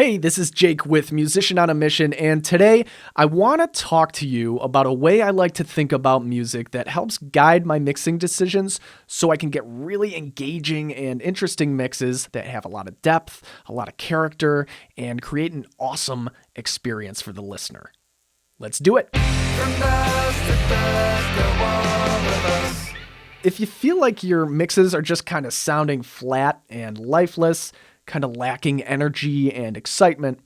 Hey, this is Jake with Musician on a Mission, and today I want to talk to you about a way I like to think about music that helps guide my mixing decisions so I can get really engaging and interesting mixes that have a lot of depth, a lot of character, and create an awesome experience for the listener. Let's do it! If you feel like your mixes are just kind of sounding flat and lifeless, kind of lacking energy and excitement,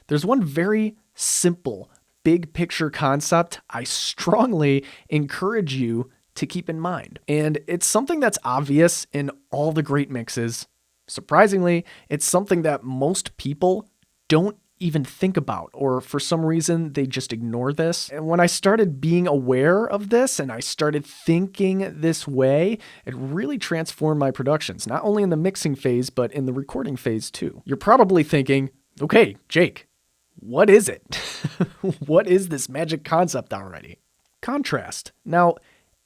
there's one very simple, big picture concept I strongly encourage you to keep in mind. And it's something that's obvious in all the great mixes. Surprisingly, it's something that most people don't even think about, or for some reason they just ignore this. And when I started being aware of this and I started thinking this way, it really transformed my productions, not only in the mixing phase, but in the recording phase too. You're probably thinking, okay, Jake, what is it? What is this magic concept already? Contrast. Now,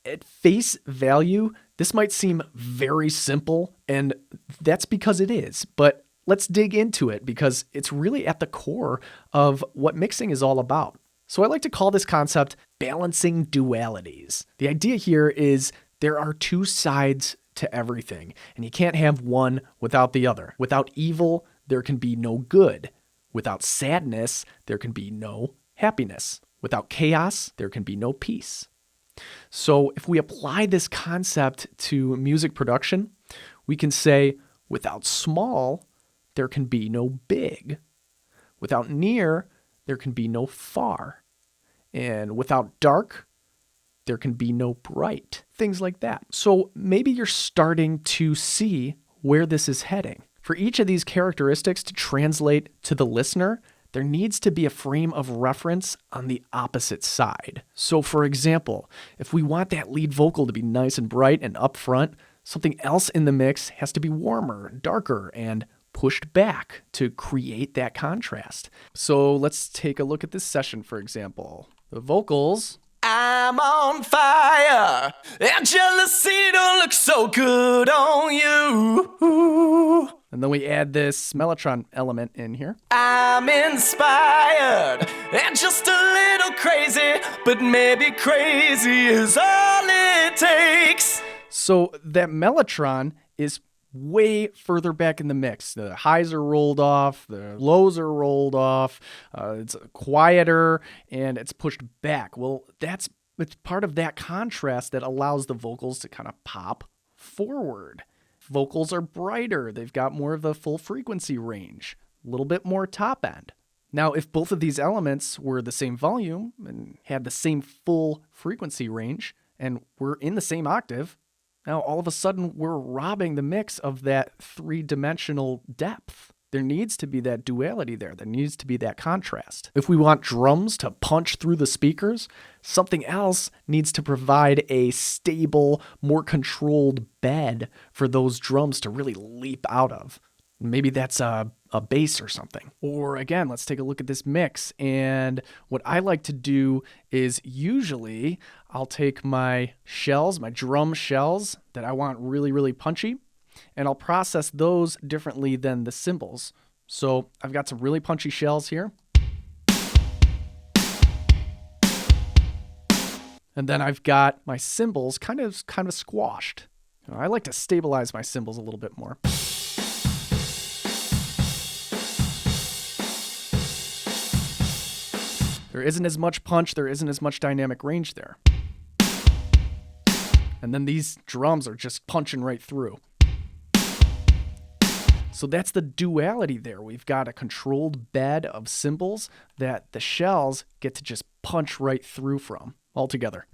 at face value, this might seem very simple, and that's because it is, but let's dig into it because it's really at the core of what mixing is all about. So I like to call this concept balancing dualities. The idea here is there are two sides to everything, and you can't have one without the other. Without evil, there can be no good. Without sadness, there can be no happiness. Without chaos, there can be no peace. So if we apply this concept to music production, we can say without small, there can be no big. Without near, there can be no far. And without dark, there can be no bright. Things like that. So maybe you're starting to see where this is heading. For each of these characteristics to translate to the listener, there needs to be a frame of reference on the opposite side. So for example, if we want that lead vocal to be nice and bright and upfront, something else in the mix has to be warmer, darker, and pushed back to create that contrast. So let's take a look at this session, for example. The vocals. I'm on fire, and jealousy don't look so good on you. And then we add this mellotron element in here. I'm inspired, and just a little crazy, but maybe crazy is all it takes. So that mellotron is way further back in the mix. The highs are rolled off, the lows are rolled off, it's quieter, and it's pushed back. Well, it's part of that contrast that allows the vocals to kind of pop forward. Vocals are brighter. They've got more of the full frequency range, a little bit more top end. Now, if both of these elements were the same volume and had the same full frequency range and were in the same octave, now, all of a sudden, we're robbing the mix of that three-dimensional depth. There needs to be that duality there. There needs to be that contrast. If we want drums to punch through the speakers, something else needs to provide a stable, more controlled bed for those drums to really leap out of. Maybe that's a bass or something. Or again, let's take a look at this mix. And what I like to do is usually I'll take my shells, my drum shells that I want really, really punchy, and I'll process those differently than the cymbals. So I've got some really punchy shells here. And then I've got my cymbals kind of squashed. I like to stabilize my cymbals a little bit more. There isn't as much punch, there isn't as much dynamic range there. And then these drums are just punching right through. So that's the duality there. We've got a controlled bed of cymbals that the shells get to just punch right through from altogether.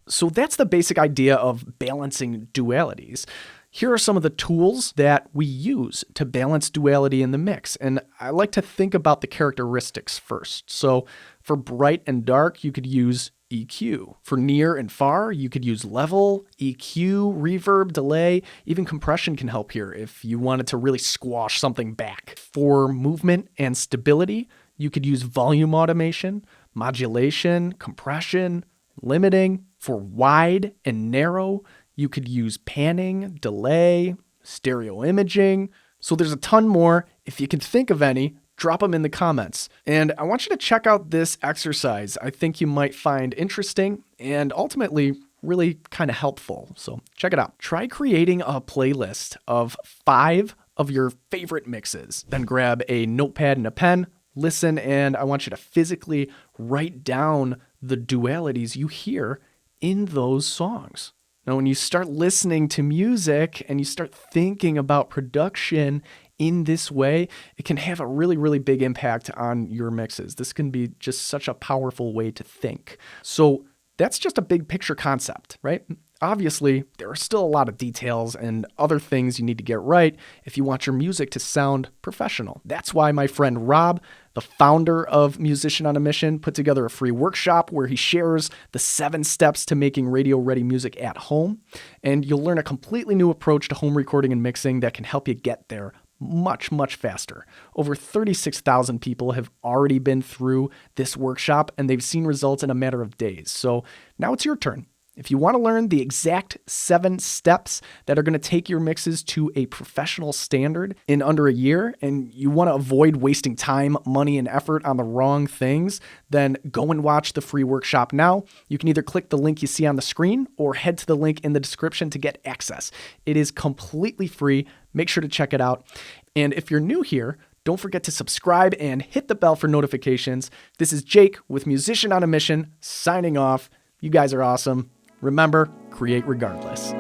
So that's the basic idea of balancing dualities. Here are some of the tools that we use to balance duality in the mix. And I like to think about the characteristics first. So for bright and dark, you could use EQ. For near and far, you could use level, EQ, reverb, delay, even compression can help here if you wanted to really squash something back. For movement and stability, you could use volume automation, modulation, compression, limiting, For wide and narrow, you could use panning, delay, stereo imaging. So there's a ton more. If you can think of any, drop them in the comments. And I want you to check out this exercise. I think you might find interesting and ultimately really kind of helpful. So check it out. Try creating a playlist of 5 of your favorite mixes. Then grab a notepad and a pen, listen, and I want you to physically write down the dualities you hear in those songs. Now, when you start listening to music and you start thinking about production in this way, it can have a really, really big impact on your mixes. This can be just such a powerful way to think. So that's just a big picture concept, right? Obviously, there are still a lot of details and other things you need to get right if you want your music to sound professional. That's why my friend Rob, the founder of Musician on a Mission, put together a free workshop where he shares the 7 steps to making radio-ready music at home. And you'll learn a completely new approach to home recording and mixing that can help you get there much, much faster. Over 36,000 people have already been through this workshop, and they've seen results in a matter of days. So now it's your turn. If you want to learn the exact 7 steps that are going to take your mixes to a professional standard in under a year, and you want to avoid wasting time, money, and effort on the wrong things, then go and watch the free workshop now. You can either click the link you see on the screen or head to the link in the description to get access. It is completely free. Make sure to check it out. And if you're new here, don't forget to subscribe and hit the bell for notifications. This is Jake with Musician on a Mission, signing off. You guys are awesome. Remember, create regardless.